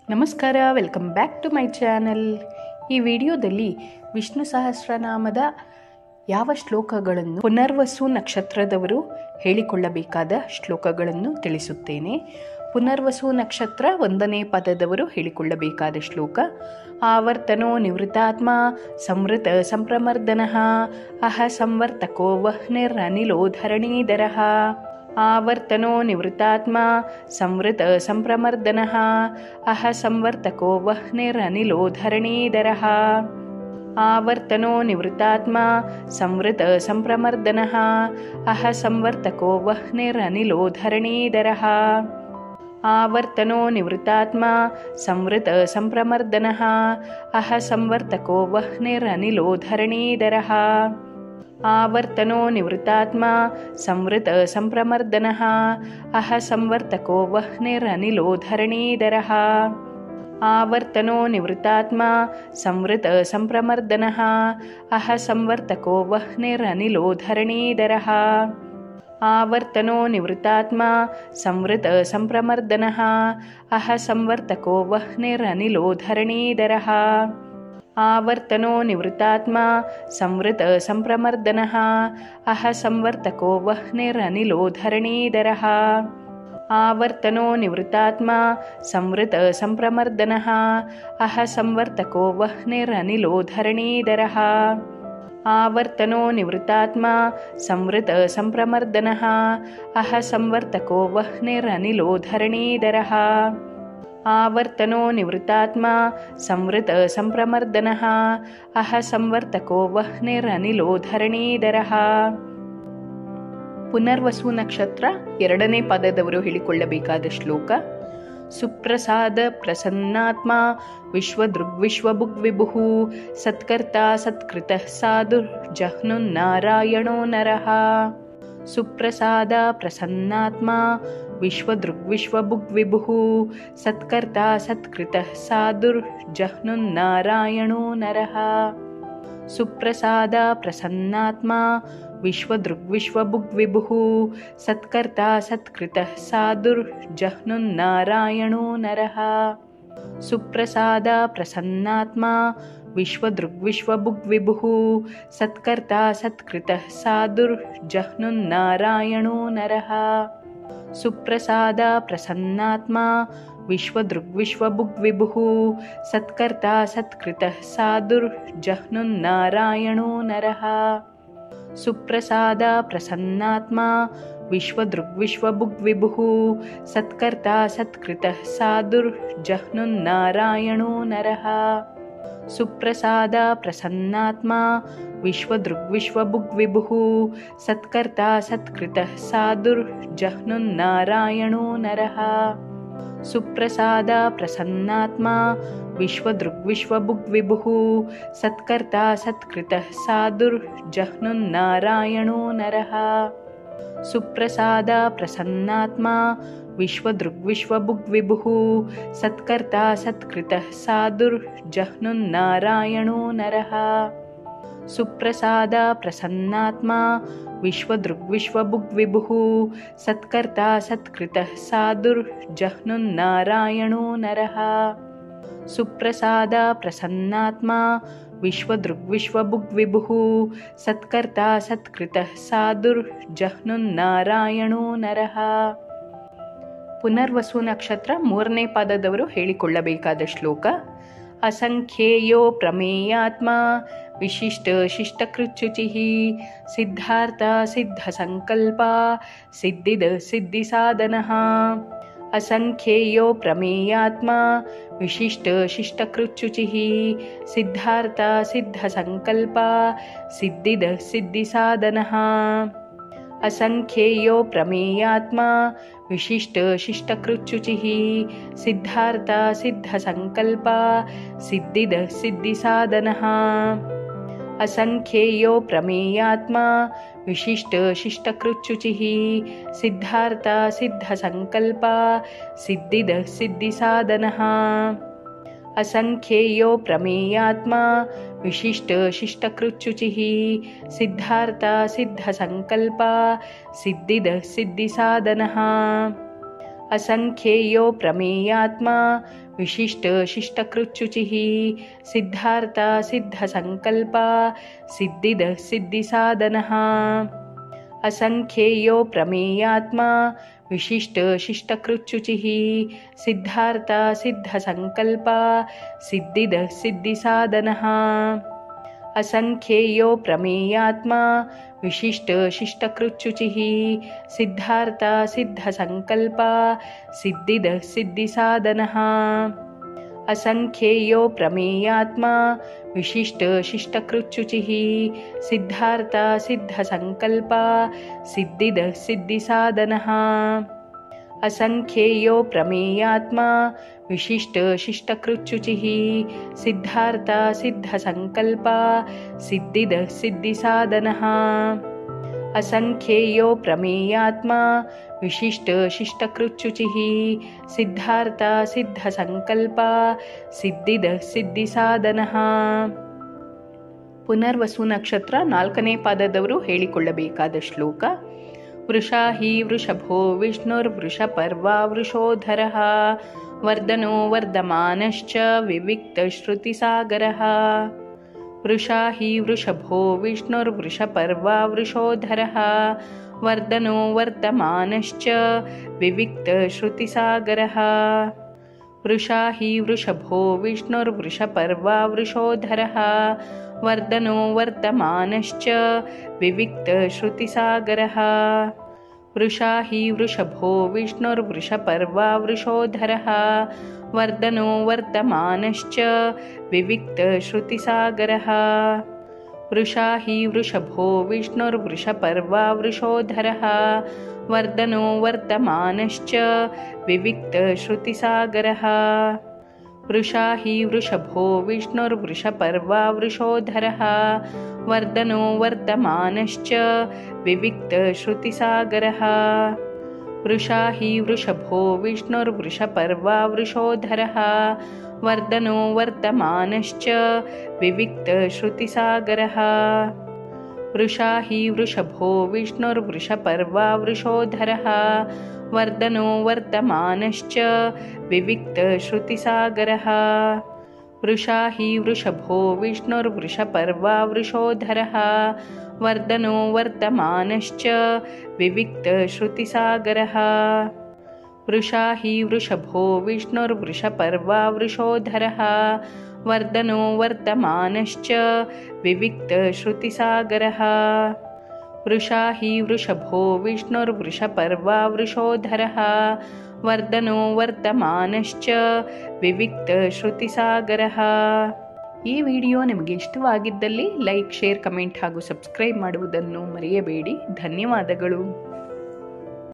ನಮಸ್ಕಾರ, welcome back to my channel. ಈ ವಿಡಿಯೋದಲ್ಲಿ ವಿಷ್ಣು ಸಹಸ್ರನಾಮದ ಯಾವ ಶ್ಲೋಕಗಳನ್ನು ಪುನರ್ವಸು ನಕ್ಷತ್ರದವರು ಹೇಳಿಕೊಳ್ಳಬೇಕಾದ ಶ್ಲೋಕಗಳನ್ನು ತಿಳಿಸುತ್ತೇನೆ. ಪುನರ್ವಸು ನಕ್ಷತ್ರ 1ನೇ ಪದದವರು ಹೇಳಿಕೊಳ್ಳಬೇಕಾದ ಶ್ಲೋಕ: ಆವರ್ತನೋ ನಿವೃತ್ತಾತ್ಮ ಸಂವೃತ ಸಂಪ್ರಮರ್ದನಃ ಅಹ ಸಂವರ್ತಕೋ ವಹ್ನಿರನಿಲೋ ಧರಣೀಧರಃ. ಆವರ್ತನೋ ನಿವೃತ್ತಾತ್ಮ ಸಂವೃತ ಸಂಪ್ರಮರ್ದನಃ ಅಹ ಸಂವರ್ತಕೋ ವಹ್ನಿರನಿಲೋ ಧರಣೀಧರಃ. ಆವರ್ತನೋ ನಿವೃತ್ತಾತ್ಮ ಸಂವೃತ ಸಂಪ್ರಮರ್ದನಃ ಅಹ ಸಂವರ್ತಕೋ ವಹ್ನಿರನಿಲೋ ಧರಣೀಧರಃ. ಆವರ್ತನೋ ನಿವೃತ್ತಾತ್ಮ ಸಂವೃತ ಸಂಪ್ರಮರ್ದನಃ ಅಹ ಸಂವರ್ತಕೋ ವಹ್ನಿರನಿಲೋ ಧರಣೀಧರಃ. ಆವರ್ತನೋ ನಿವೃತ್ತಾತ್ಮ ಸಂವೃತ ಸಂಪ್ರಮರ್ದನಃ ಅಹ ಸಂವರ್ತಕೋ ವಹ್ನಿರನಿಲೋ ಧರಣೀಧರಃ. ಆವರ್ತನೋ ನಿವೃತ್ತಾತ್ಮ ಸಂವೃತ ಸಂಪ್ರಮರ್ದನಃ ಅಹ ಸಂವರ್ತಕೋ ವಹ್ನಿರನಿಲೋ ಧರಣೀಧರಃ. ಆವರ್ತನೋ ನಿವೃತ್ತಾತ್ಮ ಸಂವೃತ ಸಂಪ್ರಮರ್ದನಃ ಅಹ ಸಂವರ್ತಕೋ ವಹ್ನಿರನಿಲೋ ಧರಣೀಧರಃ. ಆವರ್ತನೋ ನಿವೃತ್ತಾತ್ಮ ಸಂವೃತ ಸಂಪ್ರಮರ್ದನಃ ಅಹ ಸಂವರ್ತಕೋ ವಹ್ನಿರನಿಲೋ ಧರಣೀಧರಃ. ಆವರ್ತನೋ ನಿವೃತ್ತಾತ್ಮ ಸಂವೃತ ಸಂಪ್ರಮರ್ದನಃ ಅಹ ಸಂವರ್ತಕೋ ವಹ್ನಿರನಿಲೋ ಧರಣೀಧರಃ. ಆವರ್ತನೋ ನಿವೃತ್ತಾತ್ಮ ಸಂವೃತ ಸಂಪ್ರಮರ್ದನಃ ಅಹ ಸಂವರ್ತಕೋ ವಹ್ನಿರನಿಲೋ ಧರಣೀಧರಃ. ಆವರ್ತನೋ ನಿವೃತ್ತಾತ್ಮ ಸಂವೃತ ಸಂಪ್ರಮರ್ದನಃ ಅಹ ಸಂವರ್ತಕೋ ವಹ್ನಿರನಿಲೋ ಧರಣೀಧರಃ. ಪುನರ್ವಸು ನಕ್ಷತ್ರ 2ನೇ ಪದದವರು ಹೇಳಿಕೊಳ್ಳಬೇಕಾದ ಶ್ಲೋಕ: ಸುಪ್ರಸಾದ ಪ್ರಸನ್ನಾತ್ಮ ವಿಶ್ವದೃಗ್ವಿಶ್ವಭುಗ್ವಿಭುಃ ಸತ್ಕರ್ತ ಸತ್ಕೃತಃ ಸಾಧುರ್ಜಹ್ನುನ್ನಾರಾಯಣೋ ನರಃ. ಸುಪ್ರಸಾದ ಪ್ರಸನ್ನಾತ್ಮ ವಿಶ್ವದೃಗ್ವಿಶ್ವಭುಗ್ವಿಭುಃ ಸತ್ಕರ್ತ ಸತ್ಕೃತಃ ಸಾಧುರ್ಜಹ್ನುನ್ನಾರಾಯಣೋ ನರಃ. ಸುಪ್ರಸಾದ ಪ್ರಸನ್ನಾತ್ಮ ವಿಶ್ವದೃಗ್ವಿಶ್ವಭುಗ್ವಿಭುಃ ಸತ್ಕರ್ತ ಸತ್ಕೃತಃ ಸಾಧುರ್ಜಹ್ನುನ್ನಾರಾಯಣೋ ನರಃ. ಸುಪ್ರಸಾದ ಪ್ರಸನ್ನಾತ್ಮ ವಿಶ್ವದೃಗ್ವಿಶ್ವಭುಗ್ವಿಭುಃ ಸತ್ಕರ್ತ ಸತ್ಕೃತಃ ಸಾಧುರ್ಜಹ್ನುನ್ನಾರಾಯಣೋ ನರಃ. ಸುಪ್ರಸಾದ ಪ್ರಸನ್ನಾತ್ಮ ವಿಶ್ವದೃಗ್ವಿಶ್ವಭುಗ್ವಿಭುಃ ಸತ್ಕರ್ತ ಸತ್ಕೃತಃ ಸಾಧುರ್ಜಹ್ನುನ್ನಾರಾಯಣೋ ನರಃ. ಸುಪ್ರಸಾದ ಪ್ರಸನ್ನಾತ್ಮ ವಿಶ್ವದೃಗ್ವಿಶ್ವಭುಗ್ವಿಭುಃ ಸತ್ಕರ್ತ ಸತ್ಕೃತಃ ಸಾಧುರ್ಜಹ್ನುನ್ನಾರಾಯಣೋ ನರಃ. ಸುಪ್ರಸಾದ ಪ್ರಸನ್ನಾತ್ಮ ವಿಶ್ವದೃಗ್ವಿಶ್ವಭುಗ್ವಿಭುಃ ಸತ್ಕರ್ತ ಸತ್ಕೃತಃ ಸಾಧುರ್ಜಹ್ನುನ್ನಾರಾಯಣೋ ನರಃ. ಸುಪ್ರಸಾದ ಪ್ರಸನ್ನಾತ್ಮ ವಿಶ್ವದೃಗ್ವಿಶ್ವಭುಗ್ವಿಭುಃ ಸತ್ಕರ್ತ ಸತ್ಕೃತಃ ಸಾಧುರ್ಜಹ್ನುನ್ನಾರಾಯಣೋ ನರಃ. ಸುಪ್ರಸಾದ ಪ್ರಸನ್ನಾತ್ಮ ವಿಶ್ವದೃಗ್ವಿಶ್ವಭುಗ್ವಿಭುಃ ಸತ್ಕರ್ತ ಸತ್ಕೃತಃ ಸಾಧುರ್ಜಹ್ನುನ್ನಾರಾಯಣೋ ನರಃ. ಸುಪ್ರಸಾದ ಪ್ರಸನ್ನಾತ್ಮ ವಿಶ್ವದೃಗ್ವಿಶ್ವಭುಗ್ವಿಭುಃ ಸತ್ಕರ್ತ ಸತ್ಕೃತಃ ಸಾಧುರ್ಜಹ್ನುನ್ನಾರಾಯಣೋ ನರಃ. ಸುಪ್ರಸಾದ ಪ್ರಸನ್ನಾತ್ಮ ವಿಶ್ವದೃಗ್ವಿಶ್ವಭುಗ್ವಿಭುಃ ಸತ್ಕರ್ತ ಸತ್ಕೃತಃ ಸಾಧುರ್ಜಹ್ನುನ್ನಾರಾಯಣೋ ನರಃ. ಪುನರ್ವಸು ನಕ್ಷತ್ರ 3ನೇ ಪದದವರು ಹೇಳಿಕೊಳ್ಳಬೇಕಾದ ಶ್ಲೋಕ: ಅಸಂಖ್ಯೇಯೋ ಪ್ರಮೇಯಾತ್ಮ ವಿಶಿಷ್ಟ ಶಿಷ್ಟಕೃಚ್ಯುಚಿಃ ಸಿದ್ಧಾರ್ಥ ಸಿದ್ಧಸಂಕಲ್ಪ ಸಿದ್ಧಿದ ಸಿದ್ಧಿಸಾಧನಃ. ಅಸಂಖ್ಯೇಯೋ ಪ್ರಮೇಯಾತ್ಮ ವಿಶಿಷ್ಟ ಶಿಷ್ಟಕೃಚ್ಯುಚಿಃ ಸಿದ್ಧಾರ್ಥ ಸಿದ್ಧಸಂಕಲ್ಪ ಸಿದ್ಧಿದ ಸಿದ್ಧಿಸಾಧನಃ. ಅಸಂಖ್ಯೇಯೋ ಪ್ರಮೇಯಾತ್ಮ ವಿಶಿಷ್ಟ ಶಿಷ್ಟಕೃಚ್ಯುಚಿಃ ಸಿದ್ಧಾರ್ಥ ಸಿದ್ಧಸಂಕಲ್ಪ ಸಿದ್ಧಿದ ಸಿದ್ಧಿಸಾಧನಃ. ಅಸಂಖ್ಯೇಯೋ ಪ್ರಮೇಯಾತ್ಮ ವಿಶಿಷ್ಟ ಶಿಷ್ಟಕೃಚ್ಯುಚಿಃ ಸಿದ್ಧಾರ್ಥ ಸಿದ್ಧಸಂಕಲ್ಪ ಸಿದ್ಧಿದ ಸಿದ್ಧಿಸಾಧನಃ. असंख्येयो प्रमेयात्मा विशिष्ट शिष्टकृच्युचिः सिद्धार्थ सिद्धसंकल्प सिद्धिद सिद्धिसाधनः असङ्ख्येयो प्रमेयात्मा विशिष्टशिष्टकृच्छुचिः सिद्धार्था सिद्धसङ्कल्पा सिद्धिदः सिद्धिसाधनः असङ्ख्येयो प्रमेयात्मा विशिष्टशिष्टकृच्छुचिः सिद्धार्था सिद्धसङ्कल्पा सिद्धिदः सिद्धिसाधनः असङ्ख्येयो प्रमेयात्मा विशिष्टशिष्टकृच्छुचिः सिद्धार्था सिद्धसङ्कल्पा सिद्धिदः सिद्धिसाधनः असङ्ख्येयो प्रमेयात्मा विशिष्टशिष्टकृच्छुचिः सिद्धार्था सिद्धसङ्कल्पा सिद्धिदः सिद्धिसाधनः असङ्ख्येयो प्रमेयात्मा विशिष्टशिष्टकृच्छुचिः सिद्धार्था सिद्धसङ्कल्पा सिद्धिदः सिद्धिसाधनः असङ्ख्येयो प्रमेयात्मा विशिष्टशिष्टकृच्छुचिः सिद्धार्था सिद्धसङ्कल्पा सिद्धिदः सिद्धिसाधನः ಪುನರ್ವಸು ನಕ್ಷತ್ರ 4ನೇ ಪಾದದವರು ಹೇಳಿಕೊಳ್ಳಬೇಕಾದ ಶ್ಲೋಕ. ವೃಷಾ ಹಿ ವೃಷಭೋ ವಿಷ್ಣುರ್ವೃಷಪರ್ವಾ ವೃಷೋಧರಃ ವರ್ಧನೋ ವರ್ಧಮಾನಶ್ಚ ವಿವಿಕ್ತಶ್ರುತಿಸಾಗರಃ. ವೃಷಾ ಹಿ ವೃಷಭೋ ವಿಷ್ಣುರ್ವೃಷಪರ್ವಾ ವೃಷೋಧರಃ ವರ್ಧನೋ ವರ್ಧಮಾನಶ್ಚ ವಿವಿಕ್ತಶ್ರುತಿಸಾಗರಃ. ವೃಷಾ ಹಿ ವೃಷಭೋ ವಿಷ್ಣುರ್ವೃಷಪರ್ವಾ ವೃಷೋಧರಃ ವರ್ಧನೋ ವರ್ಧಮಾನಶ್ಚ ವಿವಿಕ್ತಶ್ರುತಿಸಾಗರಃ. ವೃಷಾ ಹಿ ವೃಷಭೋ ವಿಷ್ಣುರ್ವೃಷಪರ್ವಾ ವೃಷೋಧರಃ ವರ್ಧನೋ ವರ್ಧಮಾನಶ್ಚ ವಿವಿಕ್ತಶ್ರುತಿಸಾಗರಃ. ವೃಷಾ ಹಿ ವೃಷಭೋ ವಿಷ್ಣುರ್ವೃಷಪರ್ವಾ ವೃಷೋಧರಃ ವರ್ಧನೋ ವರ್ಧಮಾನಶ್ಚ ವಿವಿಕ್ತಶ್ರುತಿಸಾಗರಃ. ವೃಷಾ ಹಿ ವೃಷಭೋ ವಿಷ್ಣುರ್ವೃಷಪರ್ವಾ ವೃಷೋಧರಃ ವರ್ಧನೋ ವರ್ಧಮಾನಶ್ಚ ವಿವಿಕ್ತಶ್ರುತಿಸಾಗರಃ. ವೃಷಾ ಹಿ ವೃಷಭೋ ವಿಷ್ಣುರ್ವೃಷಪರ್ವಾ ವೃಷೋಧರಃ ವರ್ಧನೋ ವರ್ಧಮಾನಶ್ಚ ವಿವಿಕ್ತಶ್ರುತಿಸಾಗರಃ. ವೃಷಾ ಹಿ ವೃಷಭೋ ವಿಷ್ಣುರ್ವೃಷಪರ್ವಾ ವೃಷೋಧರಃ ವರ್ಧನೋ ವರ್ಧಮಾನಶ್ಚ ವಿವಿಕ್ತಶ್ರುತಿಸಾಗರಃ. ವೃಷಾ ಹಿ ವೃಷಭೋ ವಿಷ್ಣುರ್ವೃಷಪರ್ವಾ ವೃಷೋಧರಃ ವರ್ಧನೋ ವರ್ಧಮಾನಶ್ಚ ವಿವಿಕ್ತಶ್ರುತಿಸಾಗರಃ. ವೃಷಾ ಹಿ ವೃಷಭೋ ವಿಷ್ಣುರ್ವೃಷಪರ್ವಾ ವೃಷೋಧರಃ ವರ್ಧನೋ ವರ್ಧಮಾನಶ್ಚ ವಿವಿಕ್ತಶ್ರುತಿಸಾಗರಃ. ವೃಷಾ ಹಿ ವೃಷಭೋ ವಿಷ್ಣುರ್ವೃಷಪರ್ವಾ ವೃಷೋಧರಃ ವರ್ಧನೋ ವರ್ಧಮಾನಶ್ಚ ವಿವಿಕ್ತಶ್ರುತಿಸಾಗರಃ. ಈ ವಿಡಿಯೋ ನಿಮಗೆ ಇಷ್ಟವಾಗಿದ್ದಲ್ಲಿ ಲೈಕ್, ಶೇರ್, ಕಮೆಂಟ್ ಹಾಗೂ ಸಬ್ಸ್ಕ್ರೈಬ್ ಮಾಡುವುದನ್ನು ಮರೆಯಬೇಡಿ. ಧನ್ಯವಾದಗಳು.